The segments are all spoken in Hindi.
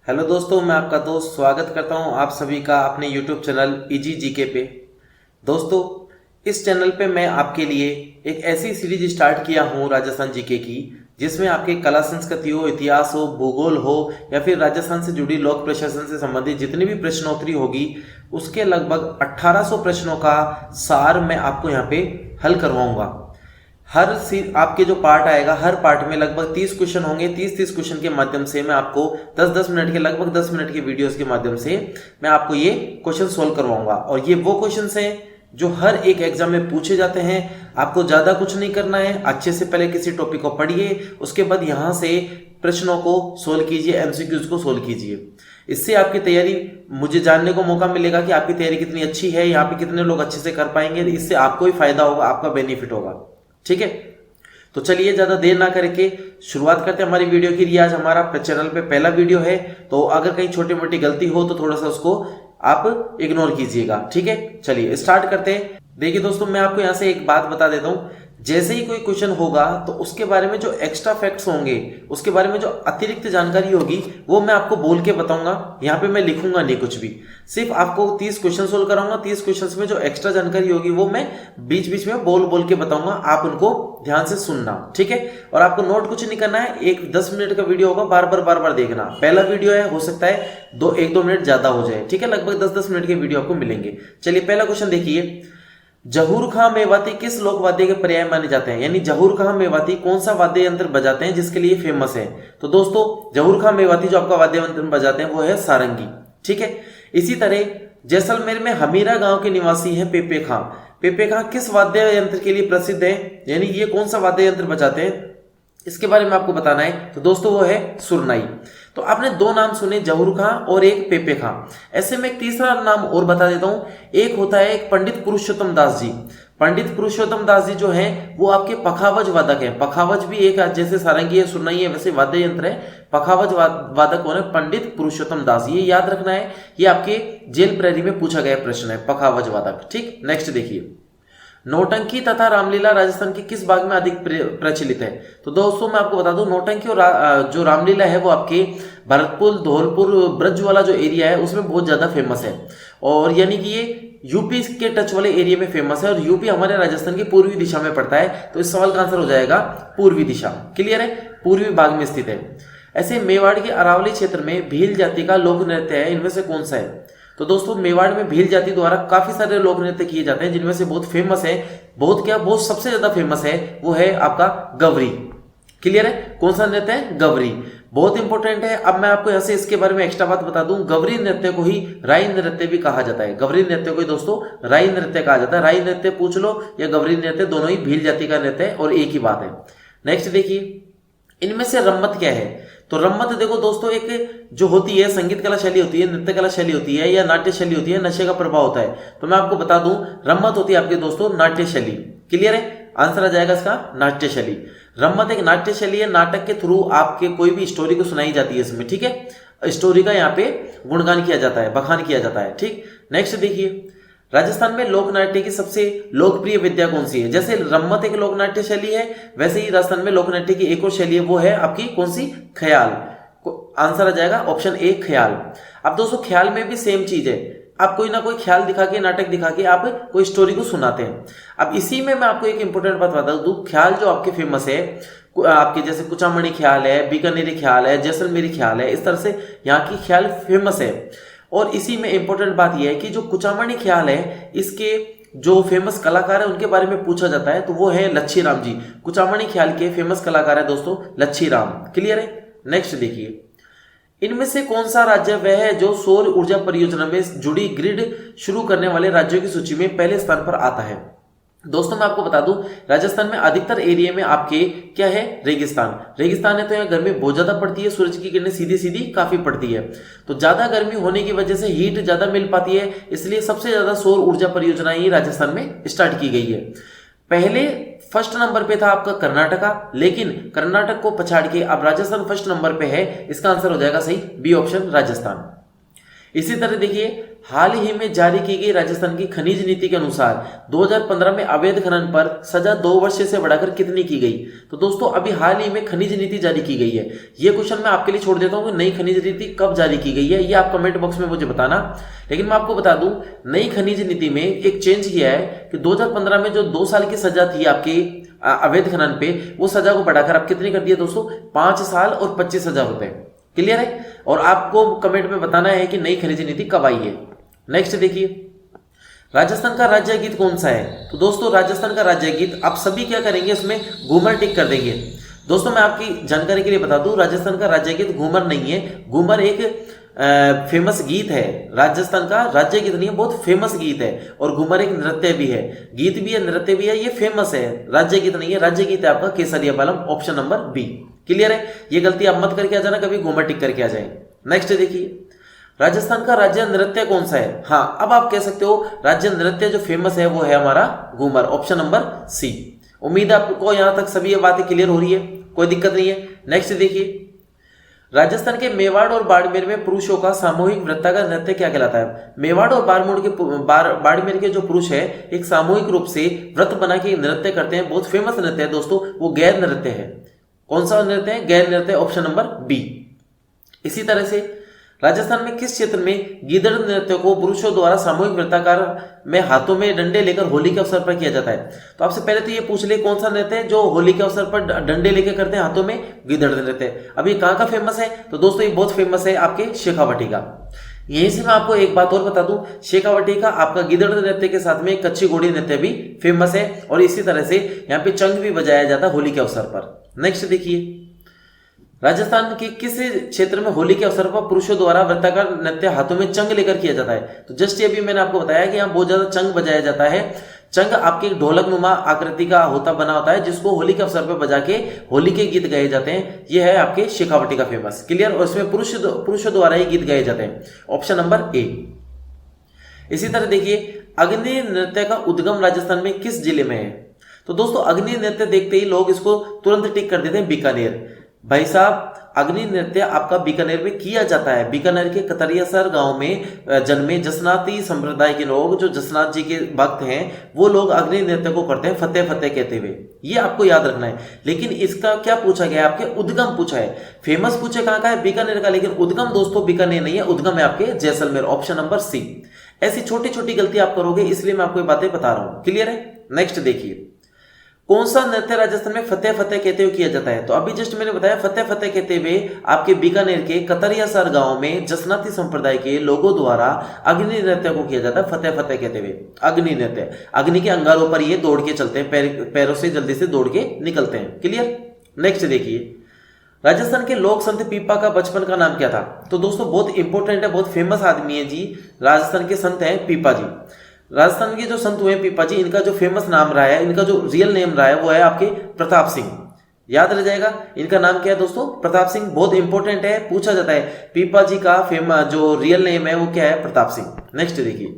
हेलो दोस्तों, मैं आपका दोस्त स्वागत करता हूं आप सभी का अपने यूट्यूब चैनल इजी जीके पे। दोस्तों, इस चैनल पे मैं आपके लिए एक ऐसी सीरीज स्टार्ट किया हूं राजस्थान जीके की, जिसमें आपके कला संस्कृति हो, इतिहास हो, भूगोल हो या फिर राजस्थान से जुड़ी लोक प्रशासन से संबंधित जितनी भी प्रश्नोत्तरी होगी, उसके लगभग 1800 प्रश्नों का सार मैं आपको यहाँ पे हल करवाऊंगा। आपके जो पार्ट आएगा, हर पार्ट में लगभग 30 क्वेश्चन होंगे। 30 क्वेश्चन के माध्यम से मैं आपको 10-10 मिनट के, लगभग 10 मिनट के वीडियोस के माध्यम से मैं आपको ये क्वेश्चन सोल्व करवाऊंगा। और ये वो क्वेश्चन हैं जो हर एक एग्जाम में पूछे जाते हैं। आपको ज्यादा कुछ नहीं करना है, अच्छे से पहले किसी टॉपिक को पढ़िए, उसके बाद यहां से प्रश्नों को सोल्व कीजिए, एमसीक्यूज को सोल्व कीजिए। इससे आपकी तैयारी, मुझे जानने को मौका मिलेगा कि आपकी तैयारी कितनी अच्छी है, यहाँ पे कितने लोग अच्छे से कर पाएंगे। इससे आपको ही फायदा होगा, आपका बेनिफिट होगा। ठीक है, तो चलिए ज्यादा देर ना करके शुरुआत करते हैं हमारी वीडियो की। आज हमारा चैनल पे पहला वीडियो है, तो अगर कहीं छोटी मोटी गलती हो तो थोड़ा सा उसको आप इग्नोर कीजिएगा। ठीक है, चलिए स्टार्ट करते हैं। देखिए दोस्तों, मैं आपको यहां से एक बात बता देता हूं। जैसे ही कोई क्वेश्चन होगा तो उसके बारे में जो एक्स्ट्रा फैक्ट्स होंगे, उसके बारे में जो अतिरिक्त जानकारी होगी, वो मैं आपको बोल के बताऊंगा। यहाँ पे मैं लिखूंगा नहीं कुछ भी, सिर्फ आपको 30 क्वेश्चन सोल्व कराऊंगा। 30 क्वेश्चंस में जो एक्स्ट्रा जानकारी होगी वो मैं बीच बीच में बोल बोल के बताऊंगा, आप उनको ध्यान से सुनना। ठीक है, और आपको नोट कुछ नहीं करना है। एक 10 मिनट का वीडियो होगा, बार बार देखना। पहला वीडियो है, हो सकता है 1-2 मिनट ज्यादा हो जाए। ठीक है, लगभग 10-10 मिनट के वीडियो आपको मिलेंगे। चलिए पहला क्वेश्चन देखिए। जहूर खां मेवाती किस लोक वाद्य के पर्याय माने जाते हैं? यानी जहूर खां मेवाती कौन सा वाद्य यंत्र बजाते हैं जिसके लिए फेमस है? तो दोस्तों, जहूर खां मेवाती जो आपका वाद्य यंत्र बजाते हैं वो है सारंगी। ठीक है, इसी तरह जैसलमेर में हमीरा गांव के निवासी है पेपे खां। पेपे खां किस वाद्य यंत्र के लिए प्रसिद्ध है? यानी ये कौन सा वाद्य यंत्र बजाते हैं, इसके बारे में आपको बताना है। तो दोस्तों, वो है सुरनाई। तो आपने 2 नाम सुने, जहूर खां और एक पेपे खां। ऐसे में एक तीसरा नाम और बता देता हूं। एक होता है एक पंडित पुरुषोत्तम दास जी। पंडित पुरुषोत्तम दास जी जो हैं वो आपके पखावज वादक हैं। पखावज भी एक, जैसे सारंगी है, सुरनाई है, वैसे वाद्य यंत्र है। पखावज वादक कौन है? पंडित पुरुषोत्तम दास। ये याद रखना है, ये आपके जेल प्रहरी में पूछा गया प्रश्न है, पखावज वादक। ठीक, नेक्स्ट देखिए। नौटंकी तथा रामलीला राजस्थान के किस भाग में अधिक प्रचलित है? तो दोस्तों, मैं आपको बता दूं, नौटंकी और जो रामलीला है वो आपके भरतपुर, धौलपुर, ब्रज वाला जो एरिया है उसमें बहुत ज्यादा फेमस है। और यानी कि ये यूपी के टच वाले एरिया में फेमस है, और यूपी हमारे राजस्थान की पूर्वी दिशा में पड़ता है। तो इस सवाल का आंसर हो जाएगा पूर्वी दिशा। क्लियर है, पूर्वी भाग में स्थित है। ऐसे मेवाड़ के अरावली क्षेत्र में भील जाति का लोक नृत्य है, इनमें से कौन सा है? तो दोस्तों, मेवाड़ में भील जाति द्वारा काफी सारे लोक नृत्य किए जाते हैं, जिनमें से बहुत फेमस है, बहुत सबसे ज्यादा फेमस है, वो है आपका गवरी। क्लियर है, कौन सा नृत्य है? गवरी। बहुत इंपॉर्टेंट है। अब मैं आपको यहाँ से इसके बारे में एक्स्ट्रा बात बता दूं। गवरी नृत्य को ही राई नृत्य भी कहा जाता है। गवरी नृत्य को ही दोस्तों राई नृत्य कहा जाता है। राई नृत्य पूछ लो या गवरी नृत्य, दोनों ही भील जाति का नृत्य है और एक ही बात है। नेक्स्ट देखिए, इनमें से रम्मत क्या है? तो रम्मत देखो दोस्तों, एक जो होती है संगीत कला शैली होती है, नृत्य कला शैली होती है, या नाट्य शैली होती है, नशे का प्रभाव होता है। तो मैं आपको बता दूं, रम्मत होती है आपके दोस्तों नाट्य शैली। क्लियर है, आंसर आ जाएगा इसका नाट्य शैली। रम्मत एक नाट्य शैली है, नाटक के थ्रू आपके कोई भी स्टोरी को सुनाई जाती है इसमें। ठीक है, स्टोरी का यहाँ पे गुणगान किया जाता है, बखान किया जाता है। ठीक, नेक्स्ट देखिए। राजस्थान में लोक नाट्य की सबसे लोकप्रिय विद्या कौन सी है? जैसे रम्मत एक लोक नाट्य शैली है, वैसे ही राजस्थान में लोक नाट्य की एक और शैली है, वो है आपकी कौन सी? ख्याल। आंसर आ जाएगा ऑप्शन ए, ख्याल। अब दोस्तों, ख्याल में भी सेम चीज है, आप कोई ना कोई ख्याल दिखा के, नाटक दिखा के आप कोई स्टोरी को सुनाते हैं। अब इसी में मैं आपको एक इंपॉर्टेंट बात बता दूं, ख्याल जो आपके फेमस है, आपके जैसे कुचामणी ख्याल है, बीकानेरी ख्याल है, जैसलमेरी ख्याल है, इस तरह से यहाँ की ख्याल फेमस है। और इसी में इंपॉर्टेंट बात यह है कि जो कुचामणी ख्याल है, इसके जो फेमस कलाकार है उनके बारे में पूछा जाता है, तो वो है लच्छी राम जी। कुचामणी ख्याल के फेमस कलाकार है दोस्तों लच्छी राम। क्लियर है, नेक्स्ट देखिए। इनमें से कौन सा राज्य वह है जो सौर ऊर्जा परियोजना में जुड़ी ग्रिड शुरू करने वाले राज्यों की सूची में पहले स्थान पर आता है? दोस्तों, मैं आपको बता दूं, राजस्थान में अधिकतर एरिया में आपके क्या है? रेगिस्तान। रेगिस्तान है तो यहाँ गर्मी बहुत ज्यादा पड़ती है, सूरज की किरणें सीधी सीधी काफी पड़ती है, तो ज्यादा गर्मी होने की वजह से हीट ज्यादा मिल पाती है, इसलिए सबसे ज्यादा सौर ऊर्जा परियोजनाएं ही राजस्थान में स्टार्ट की गई है। पहले फर्स्ट नंबर पे था आपका कर्नाटका, लेकिन कर्नाटक को पछाड़ के अब राजस्थान फर्स्ट नंबर पे है। इसका आंसर हो जाएगा सही बी ऑप्शन, राजस्थान। इसी तरह देखिए, हाल ही में जारी की गई राजस्थान की खनिज नीति के अनुसार 2015 में अवैध खनन पर सजा 2 वर्ष से बढ़ाकर कितनी की गई? तो दोस्तों अभी हाल ही में खनिज नीति जारी की गई है। ये क्वेश्चन मैं आपके लिए छोड़ देता हूँ कि नई खनिज नीति कब जारी की गई है, ये आप कमेंट बॉक्स में मुझे बताना। लेकिन मैं आपको बता दूं, नई खनिज नीति में एक चेंज किया है कि 2015 में जो 2 साल की सजा थी आपकी अवैध खनन पे, वो सजा को बढ़ाकर आप कितनी कर दी है दोस्तों? 5 साल और 25,000 रुपए। क्लियर है? और आपको कमेंट में बताना है कि नई खनिज नीति कब आई है। नेक्स्ट देखिए, राजस्थान का राज्य गीत कौन सा है? तो दोस्तों राजस्थान का राज्य गीत आप सभी क्या करेंगे, इसमें घूमर टिक कर देंगे। दोस्तों मैं आपकी जानकारी के लिए बता दूं, राजस्थान का राज्य गीत घूमर नहीं है। घूमर एक फेमस गीत है। राजस्थान का राज्य गीत नहीं है, बहुत फेमस गीत है। और घूमर एक नृत्य भी है, गीत भी है, नृत्य भी है, ये फेमस है। राज्य गीत नहीं है, राज्य गीत है आपका केसरिया बालम, ऑप्शन नंबर बी। क्लियर है? ये गलती आप मत करके आ जाना, कभी घूमर टिक करके आ जाए। नेक्स्ट देखिए, राजस्थान का राज्य नृत्य कौन सा है? हाँ, अब आप कह सकते हो राज्य नृत्य जो फेमस है वो है हमारा घूमर, ऑप्शन नंबर सी। उम्मीद है आपको यहां तक सभी ये बातें क्लियर हो रही है, कोई दिक्कत नहीं है। नेक्स्ट देखिए, राजस्थान के मेवाड़ और बाड़मेर में पुरुषों का सामूहिक वृत्ताकार नृत्य क्या कहलाता है? मेवाड़ और बाड़मेर के जो पुरुष है एक सामूहिक रूप से व्रत बना के नृत्य करते हैं, बहुत फेमस नृत्य है दोस्तों, वो गैर नृत्य है। कौन सा नृत्य है? गैर नृत्य, ऑप्शन नंबर बी। इसी तरह से राजस्थान में किस क्षेत्र में गीदड़ नृत्य को पुरुषों द्वारा सामूहिक वृत्ताकार में हाथों में डंडे लेकर होली के अवसर पर किया जाता है? तो आपसे पहले तो ये पूछ ले कौन सा नृत्य है जो होली के अवसर पर डंडे लेकर करते हैं हाथों में? गीदड़ नृत्य। अब ये कहाँ का फेमस है? तो दोस्तों ये बहुत फेमस है आपके शेखावटी का। यहीं से मैं आपको एक बात और बता दूं, शेखावटी का आपका गीदड़ नृत्य के साथ में कच्ची घोड़ी नृत्य भी फेमस है। और इसी तरह से यहाँ पे चंग भी बजाया जाता है होली के अवसर पर। नेक्स्ट देखिए, राजस्थान के किस क्षेत्र में होली के अवसर पर पुरुषों द्वारा वृत्ताकार नृत्य हाथों में चंग लेकर किया जाता है? तो जस्ट ये भी मैंने आपको बताया कि यहाँ बहुत ज्यादा चंग बजाया जाता है। चंग आपके ढोलक नुमा आकृति का बना होता है, जिसको होली के अवसर पर बजा के होली के गीत गाए जाते हैं। ये है आपके शेखावटी का फेमस। क्लियर? और इसमें पुरुषों द्वारा ही गीत गाए जाते हैं, ऑप्शन नंबर ए। इसी तरह देखिए, अग्नि नृत्य का उद्गम राजस्थान में किस जिले में है? तो दोस्तों अग्नि नृत्य देखते ही लोग इसको तुरंत टिक कर देते हैं बीकानेर। भाई साहब, अग्नि नृत्य आपका बीकानेर में किया जाता है। बीकानेर के कतरियासर गांव में जन्मे जसनाती संप्रदाय के लोग, जो जसनाथ जी के भक्त हैं, वो लोग अग्नि नृत्य को करते हैं फतेह फतेह कहते हुए। ये आपको याद रखना है। लेकिन इसका क्या पूछा गया है? आपके उद्गम पूछा है। फेमस पूछे कहाँ का है? बीकानेर का। लेकिन उद्गम दोस्तों बीकानेर नहीं है, उद्गम है आपके जैसलमेर, ऑप्शन नंबर सी। ऐसी छोटी छोटी गलती आप करोगे, इसलिए मैं आपको ये बातें बता रहा हूं। क्लियर है? नेक्स्ट देखिए, कौन सा नृत्य राजस्थान में फतेह फतेह कहते हुए किया जाता है? तो अभी जस्ट मैंने बताया फतेह फतेह कहते हुए आपके बीकानेर के कतरियासर गांव में जसनाती संप्रदाय के लोगों द्वारा अग्नि नृत्य को किया जाता है फतेह फतेह कहते हुए। अग्नि नृत्य, अग्नि के अंगारों पर ये दौड़ के चलते हैं, पैरों से जल्दी से दौड़ के निकलते हैं। क्लियर? नेक्स्ट देखिए, राजस्थान के लोक संत पीपा का बचपन का नाम क्या था? तो दोस्तों बहुत इंपॉर्टेंट है, बहुत फेमस आदमी है जी, राजस्थान के संत हैं पीपा जी। राजस्थान के जो संत हुए पीपा जी, इनका जो फेमस नाम रहा है, इनका जो रियल नेम रहा है वो है आपके प्रताप सिंह। याद रह जाएगा, इनका नाम क्या है दोस्तों? प्रताप सिंह। बहुत इंपॉर्टेंट है, पूछा जाता है पीपा जी का फेमस जो रियल नेम है वो क्या है? प्रताप सिंह। नेक्स्ट देखिए,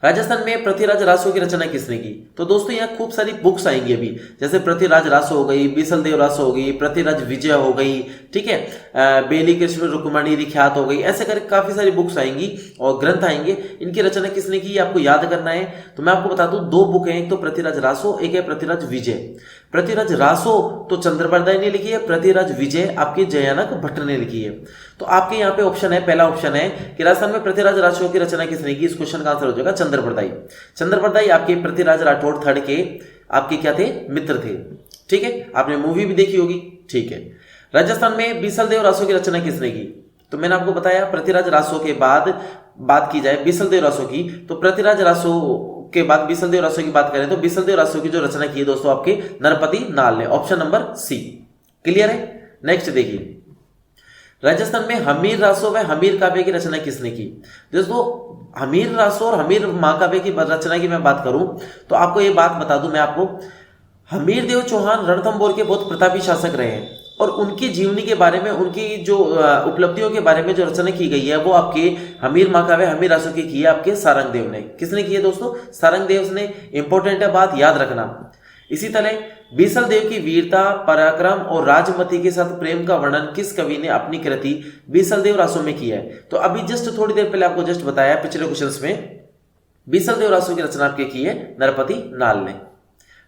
राजस्थान में पृथ्वीराज रासो की रचना किसने की? तो दोस्तों यहाँ खूब सारी बुक्स आएंगी अभी, जैसे पृथ्वीराज रासो हो गई, बीसल देव रासो हो गई, पृथ्वीराज विजय हो गई, ठीक है, बेली कृष्ण रुक्मणी रिख्यात हो गई, ऐसे करके काफी सारी बुक्स आएंगी और ग्रंथ आएंगे। इनकी रचना किसने की आपको याद करना है। तो मैं आपको बता दूं, 2 बुक हैं, एक तो पृथ्वीराज रासो, एक है पृथ्वीराज विजय। पृथ्वीराज रासो तो चंद्रबरदाई ने लिखी है, पृथ्वीराज विजय आपके जयानक भट्ट ने लिखी है। तो आपके यहाँ पे ऑप्शन है, पहला ऑप्शन है कि राजस्थान में पृथ्वीराज रासो की रचना किसने की? इस क्वेश्चन का आंसर हो जाएगा चंद्रबरदाई। चंद्रबरदाई आपके पृथ्वीराज राठौड़ थर्ड के आपके क्या थे? मित्र थे। ठीक है, आपने मूवी भी देखी होगी। ठीक है, राजस्थान में बीसल देव रासो की रचना किसने की? तो मैंने आपको बताया पृथ्वीराज रासो के बाद बात की जाए बीसल देव रासो की, तो पृथ्वीराज रासो के बाद बीसल देव रासो की बात करें तो बीसल देव रासो की जो रचना की है दोस्तों आपके नरपति नाल ने, ऑप्शन नंबर सी। क्लियर है? नेक्स्ट देखिए, राजस्थान में हमीर रासो व हमीर काव्य की रचना किसने की? दोस्तों हमीर रासो और हमीर महाकाव्य की रचना की मैं बात करूं तो आपको ये बात बता दूं मैं आपको, हमीर देव चौहान रणथंभौर के बहुत प्रतापी शासक रहे हैं और उनकी जीवनी के बारे में, उनकी जो उपलब्धियों के बारे में जो रचना की गई है वो आपके हमीर महाकाव्य हमीर रासो की है आपके सारंगदेव ने। किसने की है दोस्तों? सारंगदेव ने। इंपॉर्टेंट है, बात याद रखना। इसी तरह बीसल देव की वीरता, पराक्रम और राजमती के साथ प्रेम का वर्णन किस कवि ने अपनी कृति बीसल देव रासो में किया है? तो अभी जस्ट थोड़ी देर पहले आपको जस्ट बताया पिछले क्वेश्चंस में, बीसल देव रासो की रचना आपके की है नरपति नाल ने।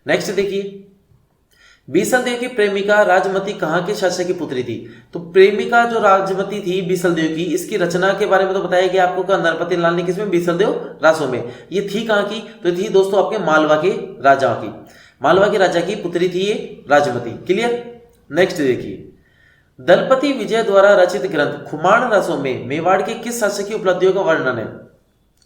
नेक्स्ट देखिए, बीसल देव की प्रेमिका राजमती कहाँ के शासक की पुत्री थी? तो प्रेमिका जो राजमती थी बीसल देव की, इसकी रचना के बारे में तो बताया गया आपको, नरपति लाल ने किसमें? बीसल देव रासो में। ये थी कहाँ की? तो थी दोस्तों आपके मालवा के राजा की, मालवा के राजा की पुत्री थी ये राजमती। क्लियर? नेक्स्ट देखिए, दलपति विजय द्वारा रचित ग्रंथ खुमान रासो में मेवाड़ के किस शासक की उपलब्धियों का वर्णन है?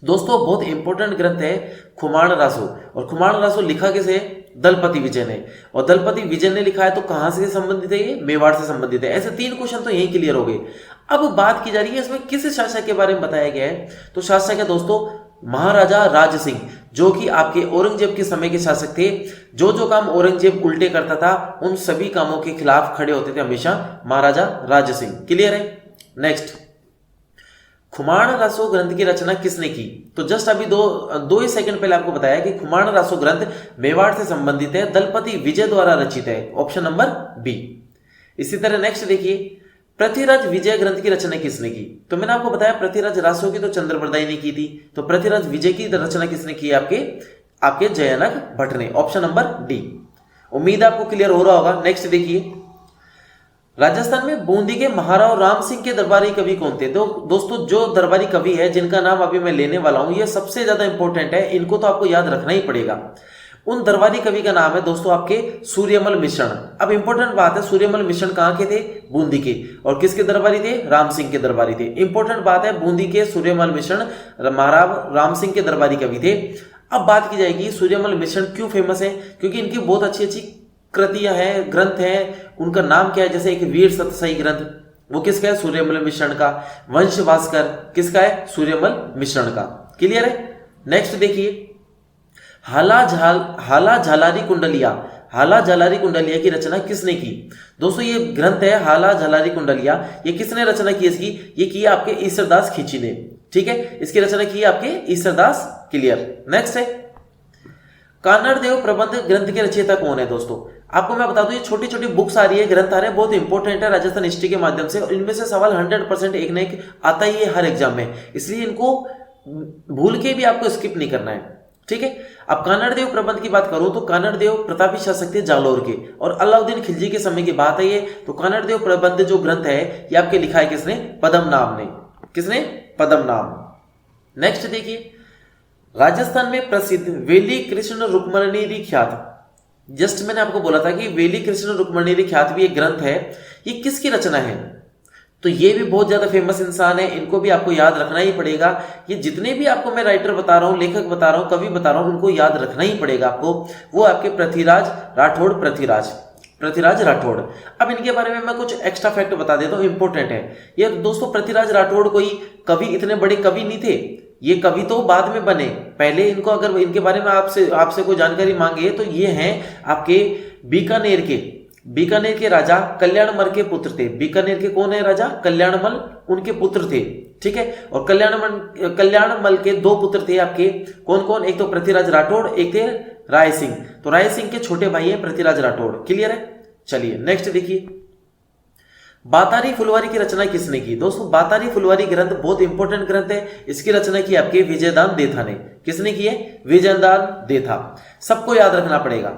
दोस्तों बहुत इंपॉर्टेंट ग्रंथ है खुमान रासो, और खुमान रासो लिखा किसे? दलपति विजय ने, और दलपति विजय ने लिखा है तो कहां से संबंधित है ये? मेवाड़ से संबंधित है। ऐसे 3 क्वेश्चन तो यही क्लियर हो गए। अब बात की जा रही है इसमें किस शासक के बारे में बताया गया है? तो शासक है दोस्तों महाराजा राज सिंह, जो कि आपके औरंगजेब के समय के शासक थे। जो जो काम औरंगजेब उल्टे करता था उन सभी कामों के खिलाफ खड़े होते थे हमेशा महाराजा राज सिंह। क्लियर है? नेक्स्ट, खुमान रासो ग्रंथ की रचना किसने की? तो जस्ट अभी दो ही सेकंड पहले आपको बताया कि खुमान रासो ग्रंथ मेवाड़ से संबंधित है, दलपति विजय द्वारा रचित है। Option number B. इसी तरह नेक्स्ट देखिए, पृथ्वीराज विजय ग्रंथ की रचना किसने की? तो मैंने आपको बताया पृथ्वीराज रासो की तो चंद्रप्रदायी ने की थी, तो पृथ्वीराज विजय की रचना किसने की? आपके जयानक भट्ट ने। Option number D. उम्मीद है आपको क्लियर हो रहा होगा। नेक्स्ट देखिए, राजस्थान में बूंदी के महाराव राम सिंह के दरबारी कवि कौन थे? दोस्तों जो दरबारी कवि है जिनका नाम अभी मैं लेने वाला हूं, ये सबसे ज्यादा इंपॉर्टेंट है, इनको तो आपको याद रखना ही पड़ेगा। उन दरबारी कवि का नाम है दोस्तों आपके सूर्यमल मिश्रण। अब इंपॉर्टेंट बात है, सूर्यमल मिश्रण कहां के थे? बूंदी के। और किसके दरबारी थे? राम सिंह के दरबारी थे। इंपॉर्टेंट बात है, बूंदी के सूर्यमल मिश्रण महाराव राम सिंह के दरबारी कवि थे। अब बात की जाएगी सूर्यमल मिश्रण क्यों फेमस है? क्योंकि इनकी बहुत अच्छी अच्छी कृतियां हैं, ग्रंथ हैं। उनका नाम क्या है? जैसे एक वीर सतसई ग्रंथ, वो किसका है? सूर्यमल मिश्रण का। वंश भास्कर किसका है? सूर्यमल मिश्रण का। क्लियर है? नेक्स्ट देखिए, हाला झालारी कुंडलिया की रचना किसने की? दोस्तों ये ग्रंथ है हाला झालारी कुंडलिया, ये किसने रचना की इसकी? ये की आपके ईसरदास खींची ने। ठीक है, इसकी रचना की आपके ईसरदास। क्लियर? नेक्स्ट है, कानड़ देव प्रबंध ग्रंथ के रचयिता कौन है? दोस्तों आपको मैं बता दूं, ये छोटी छोटी बुक्स आ रही है, ग्रंथ आ रहे हैं, बहुत इंपॉर्टेंट है राजस्थान हिस्ट्री के माध्यम से, और इनमें से सवाल 100% एक ना एक आता ही है हर एग्जाम में, इसलिए इनको भूल के भी आपको स्किप नहीं करना है। ठीक है, अब कानड़ देव प्रबंध की बात करूं तो कानड़ देव प्रतापी शासक थे जालोर के, और अलाउद्दीन खिलजी के समय की बात है ये। तो कानड़ देव प्रबंध जो ग्रंथ है ये आपके लिखा है किसने? पद्मनाभ ने। किसने? पद्मनाभ। नेक्स्ट देखिए, राजस्थान में प्रसिद्ध वेली कृष्ण रुक्मणी ख्यात, जस्ट मैंने आपको बोला था कि वेली कृष्ण रुक्मणी ख्यात भी एक ग्रंथ है, ये किसकी रचना है? तो ये भी बहुत ज्यादा फेमस इंसान है, इनको भी आपको याद रखना ही पड़ेगा। ये जितने भी आपको मैं राइटर बता रहा हूं, लेखक बता रहा हूं, कवि बता रहा हूं, उनको याद रखना ही पड़ेगा आपको। वो आपके पृथ्वीराज राठौड़। अब इनके बारे में मैं कुछ एक्स्ट्रा फैक्ट बता देता हूं, इंपॉर्टेंट है ये। दोस्तों पृथ्वीराज राठौड़ कोई कवि, इतने बड़े कवि नहीं थे, ये कवि तो बाद में बने। पहले इनको अगर इनके बारे में आपसे कोई जानकारी मांगे तो ये हैं आपके बीकानेर के राजा कल्याणमल के पुत्र थे। बीकानेर के कौन है राजा? कल्याणमल, उनके पुत्र थे। ठीक है, और कल्याणमल के 2 पुत्र थे आपके, कौन कौन? एक तो पृथ्वीराज राठौड़, एक थे राय सिंह। तो राय सिंह के छोटे भाई हैं पृथ्वीराज राठौड़। क्लियर है? चलिए नेक्स्ट देखिए, बातारी फुलवारी की रचना किसने की? दोस्तों बातारी फुलवारी ग्रंथ बहुत इंपॉर्टेंट ग्रंथ है, इसकी रचना की आपके विजयदान देथा ने। किसने की है? विजयदान देथा। सबको याद रखना पड़ेगा।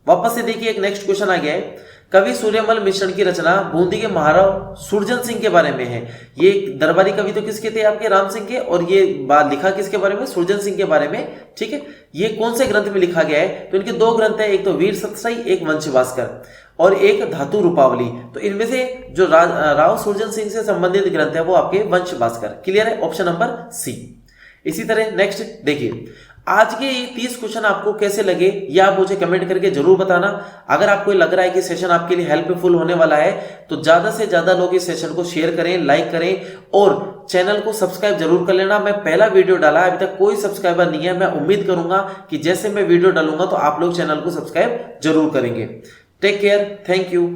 वापस से देखिए, एक नेक्स्ट क्वेश्चन आ गया है, कवि सूर्यमल मिश्रण की रचना बूंदी के महाराव सुरजन सिंह के बारे में है। ये दरबारी कवि तो किसके थे? आपके राम सिंह के, और ये बात लिखा किसके बारे में? सुरजन सिंह के बारे में। ठीक है, ये कौन से ग्रंथ में लिखा गया है? तो इनके 2 ग्रंथ है, एक तो वीर सतसई, एक वंश भास्कर, और एक धातु रूपावली। तो इनमें से जो राव सुरजन सिंह से संबंधित ग्रंथ है वो आपके वंश भास्कर। क्लियर है? Option number C. इसी तरह नेक्स्ट देखिए, आज के ये 30 क्वेश्चन आपको कैसे लगे ये आप मुझे कमेंट करके जरूर बताना। अगर आपको लग रहा है कि सेशन आपके लिए हेल्पफुल होने वाला है तो ज्यादा से ज्यादा लोग इस सेशन को शेयर करें, लाइक करें, और चैनल को सब्सक्राइब जरूर कर लेना। मैं पहला वीडियो डाला, अभी तक कोई सब्सक्राइबर नहीं है। मैं उम्मीद करूंगा कि जैसे मैं वीडियो डालूंगा तो आप लोग चैनल को सब्सक्राइब जरूर करेंगे। Take care, thank you.